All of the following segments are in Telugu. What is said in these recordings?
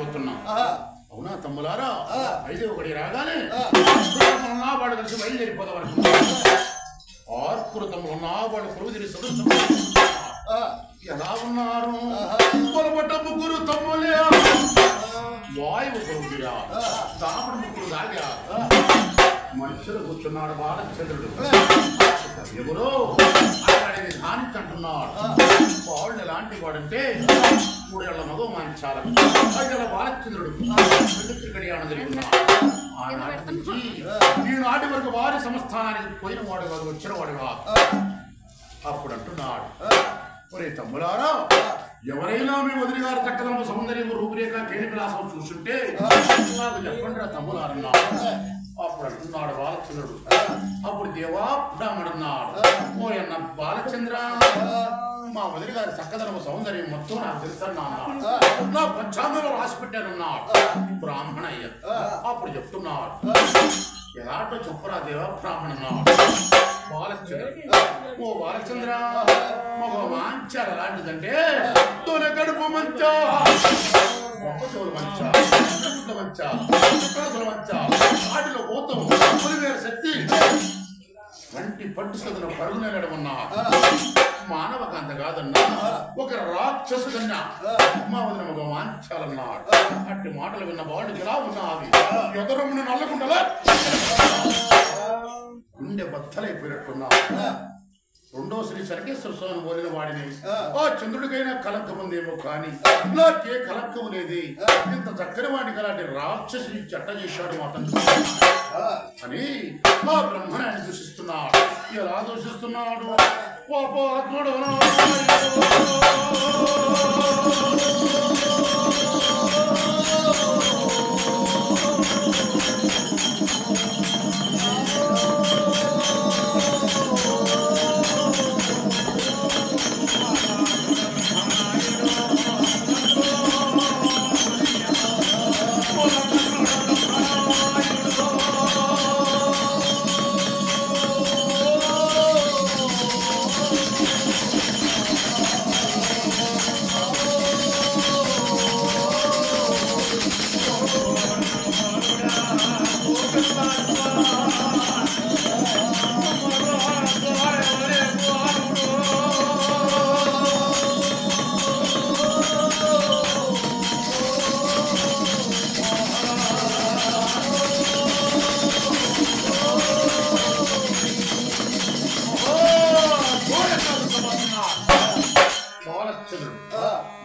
పోతున్నా. అవునా తమ్ములారా? అయితే ఒకటి రాగానే వాడు కలిసి బయలుదేరిపోదాం అనుకుంటున్నా. ఆర్పురు తమ్ములున్నా వాడు కొలువుదిరి సదస్సు ఎలా ఉన్నారు? పొరపట్ట ముగ్గురు తమ్ములే వాయువు కొలువుదిరా, దాపడ ముగ్గురు దాగా మనుషులు కూర్చున్నాడు బాలచంద్రుడు. ఎవరో అక్కడిని ధానించంటున్నాడు. వాళ్ళు ఎలాంటి వాడంటే 3 ఏళ్ల మగ మాంచాల 5 ఏళ్ల బాలచంద్రుడు కడియాణ జరిగినాడు. ఆనాటి నుంచి ఈనాటి వరకు వారి సంస్థానానికి పోయిన వాడు కాదు, వచ్చిన వాడు కాదు. అప్పుడు అంటున్నాడు, ఒరే తమ్ములారా, ఎవరైనా మీ వదిలి గారి చక్కదమ్మ సౌందర్యం రూపురేఖ కేణి విలాసం చూస్తుంటే నాకు చెప్పండి రా తమ్ములారన్నాడు. అప్పుడు అంటున్నాడు బాలచంద్రుడు. అప్పుడు దేవా బ్రాహ్మణున్నాడు, ఓయన్న బాలచంద్ర, మా వదిలి గారి చక్కదనము సౌందర్యం మొత్తం నాకు తెలుసన్నాడు. నా పంచాంగంలో రాసి పెట్టానన్నాడు బ్రాహ్మణయ్య. అప్పుడు చెప్తున్నాడు, ఎలాంటో చెప్పరా దేవా బ్రాహ్మణన్నాడు. బాలచంద్ర, ఓ బాలచంద్ర, మగ వాంచారు ఎలాంటిదంటే తొలి కడుపు మంచా, మొక్క చెవులు మంచా, మంచా, మంచా, వాటిలో పోతాం పులివేరు శక్తి వంటి పట్టు సదును పరుగు నెలడమన్నా మానవ కాంత కాదన్నా, ఒక రాక్షసుడన్నా మా వదిన మగ వాంచాలన్నాడు. అట్టి మాటలు విన్న వాళ్ళు ఎలా ఉన్నావి? ఎదరమును నల్లకుండలా గుండె బద్దలైపోయినట్టున్నా. రెండో శ్రీ సర్కేశ్వర స్వామిని పోలిన వాడిని ఆ చంద్రుడికైనా కలంకం ఉందేమో కానీ నాకే కలంకం లేదే. ఇంత చక్కని వాడికి అలాంటి రాక్షసుని చట్ట చేశాడు అతను అని ఆ బ్రహ్మణాన్ని దూషిస్తున్నాడు. ఎలా దూషిస్తున్నాడు? పాపాత్ముడు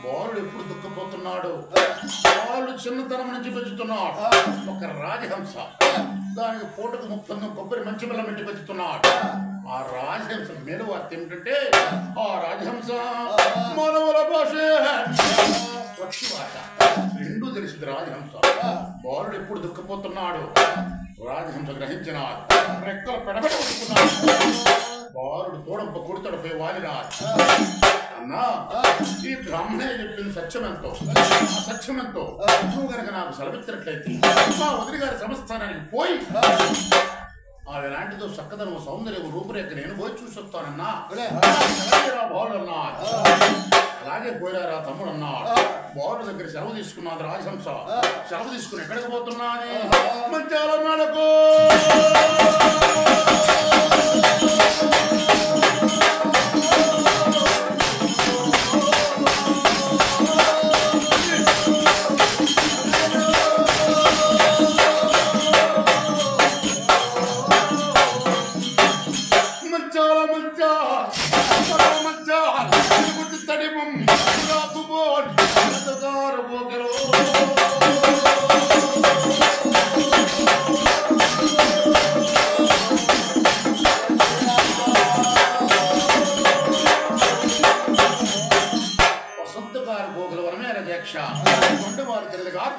బాలుడు ఎప్పుడు దుఃఖపోతున్నాడు? వాళ్ళు చిన్నతనం నుంచి పెంచుతున్నాడు ఒక రాజహంస. దానికి పూటకు 30 కొబ్బరి మంచి బెల్లం పెట్టి పెంచుతున్నాడు. ఆ రాజహంస మేలు వార్త ఏమిటంటే ఆ రాజహంస మానవుల భాష వచ్చి భాష రెండూ తెలిసింది రాజహంస. బాలుడు ఎప్పుడు దుఃఖపోతున్నాడు? రాజహంస గ్రహించినాడు. రెక్కలు పెడబెడ కొట్టుకున్నాడు. బాలుడు తోడంప కొడుతడిపోయి వాలినాడు. అన్నా, ఈ బ్రాహ్మణే చెప్పింది సత్యమెంతో, ఆ సత్యమెంతో నువ్వు కనుక నాకు సెలవిచ్చినట్లయితే మా వదిలి గారి సంస్థానానికి పోయి ఆ ఎలాంటిదో చక్కదనం సౌందర్యం రూపురేఖ నేను పోయి చూసి వస్తానన్నా. బాలుడు అన్నాడు. అలాగే పోయారా తమ్ముడు అన్నాడు. బాలుడు దగ్గర సెలవు తీసుకున్నది రాజహంస. సెలవు తీసుకుని ఎక్కడికి పోతున్నా అని మంచాల మేడకు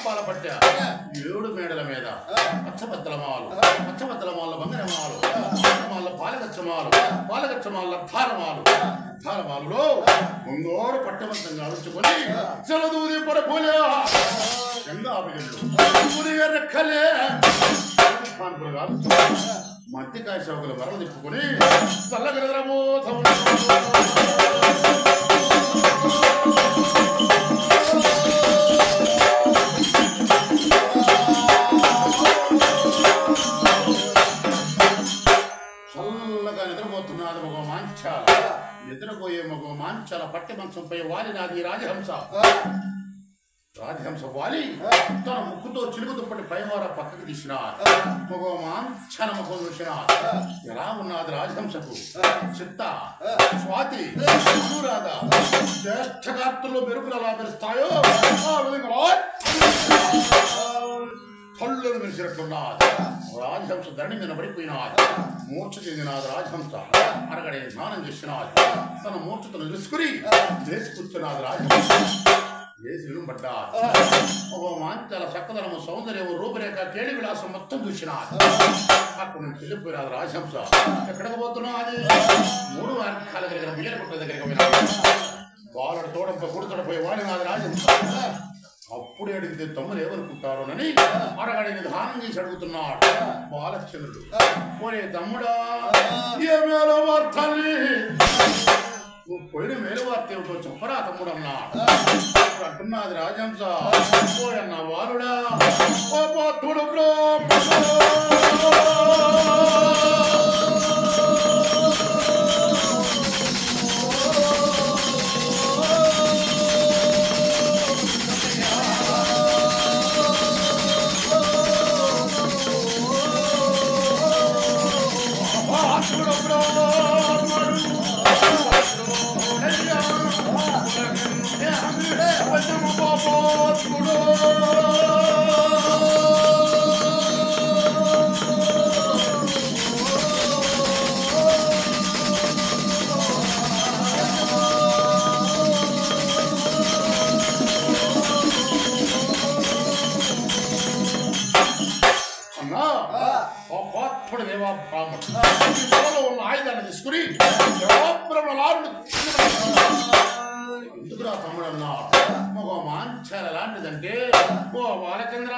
పాలపట్టా 7 మేడల మీద పచ్చబద్దలమాలు, పచ్చబద్దలమాల బంగారమాలు, బంగారమాల పాలగచ్చమాలు, పాలగచ్చమాల ధారమాలు, ధారమాలులో ముంగోరు పట్టమంతంగా అరుచుకొని చలదూది పడపోలే గంగా రెక్కలే మధ్యకాయ చౌకలు వరలు తిప్పుకొని చల్లగలరమో మెల్లగా నిద్రపోతున్నది మగ మాంచాల నిద్రపోయే మగ మాంచాల పట్టి మంచంపై వాలినాది రాజహంస రాజహంస వాలి తన ముక్కుతో చిలుకు దుప్పటి పైవార పక్కకు తీసిన మగ మాంచన ముఖం చూసిన ఎలా ఉన్నది రాజహంసకు చిత్త స్వాతి అనురాధ జ్యేష్ఠ కార్తెల్లో మెరుపులు ఎలా మెరుస్తాయో ఆ విధంగా కళ్ళను మెరిసినట్టున్నది రాజహంస ధరణి మీద పడిపోయినాది మూర్ఛ చెందినది రాజహంస అరగడే స్నానం చేసినది తన మూర్ఛతను తెలుసుకుని లేచి కూర్చున్నది రాజహంస లేచి నిలబడ్డాది ఒక మాంచాల చక్కదనము సౌందర్యము రూపురేఖ కేళి విలాసం మొత్తం చూసినది అక్కడి నుంచి వెళ్ళిపోయినది రాజహంస ఎక్కడికి పోతున్నది 3 వారాల దగ్గర మీరపుట్ట దగ్గరికి పోయినది బాలుడు తోడంపై గుడితోడపోయి వాడినది రాజహంస అప్పుడే అడిగితే తమ్ముడు ఏమనుకుంటారోనని అరగడి నిధానం చేసి అడుగుతున్నాడు బాలచంద్రుడు పోయే తమ్ముడా ఏ మేలో వార్తల్ని నువ్వు పోయిన మేలు వార్త ఏమిటో చెప్పరా తమ్ముడు అన్నాడు అంటున్నది రాజహంస పోయన్న వారుడా పాత్రుడు ఆయుధాన్ని తీసుకుని ఎందుకురా తమ్ముడు అన్నా ఒక మాంచాల లాంటిదంటే ఓ బాలచంద్ర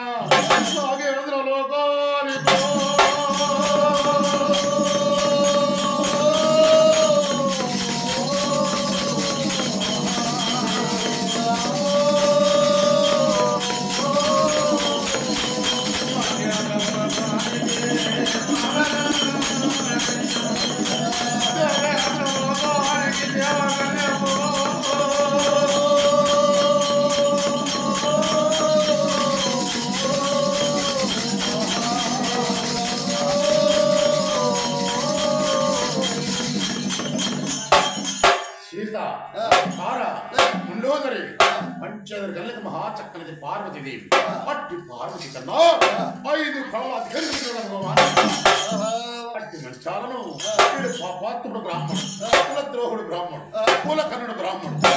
పంచదరి గల్లకి మహాచక్కనిది పార్వతీదేవి అట్టి పార్వతి కన్నా 5 కళల అట్టి మంచాలను పాత్రుడు బ్రాహ్మణుడు కులద్రోహుడు బ్రాహ్మణుడు కులకన్నుడు బ్రాహ్మణుడు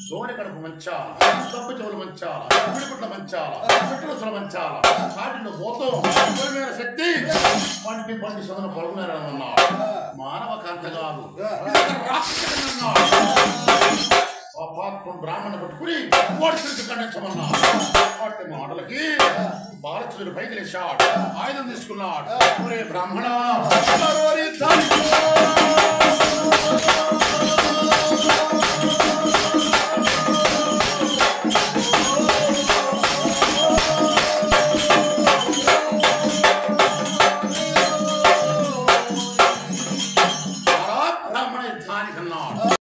సోని కడుపు మంచాల తప్పు చెవులు మంచాల పిడిపుట్ల మంచాల చుట్టుల మంచాల కాటిలో పోతాం శక్తి పంటి పండి సదన పరుగునారన్నాడు మానవ కాంత కాదు బ్రాహ్మణ పట్టుకుని ఓడికి ఖండించమన్నా వాటి మాటలకి బాలచంద్రుడు పైకి లేచాడు ఆయుధం తీసుకున్నాడు బ్రాహ్మణ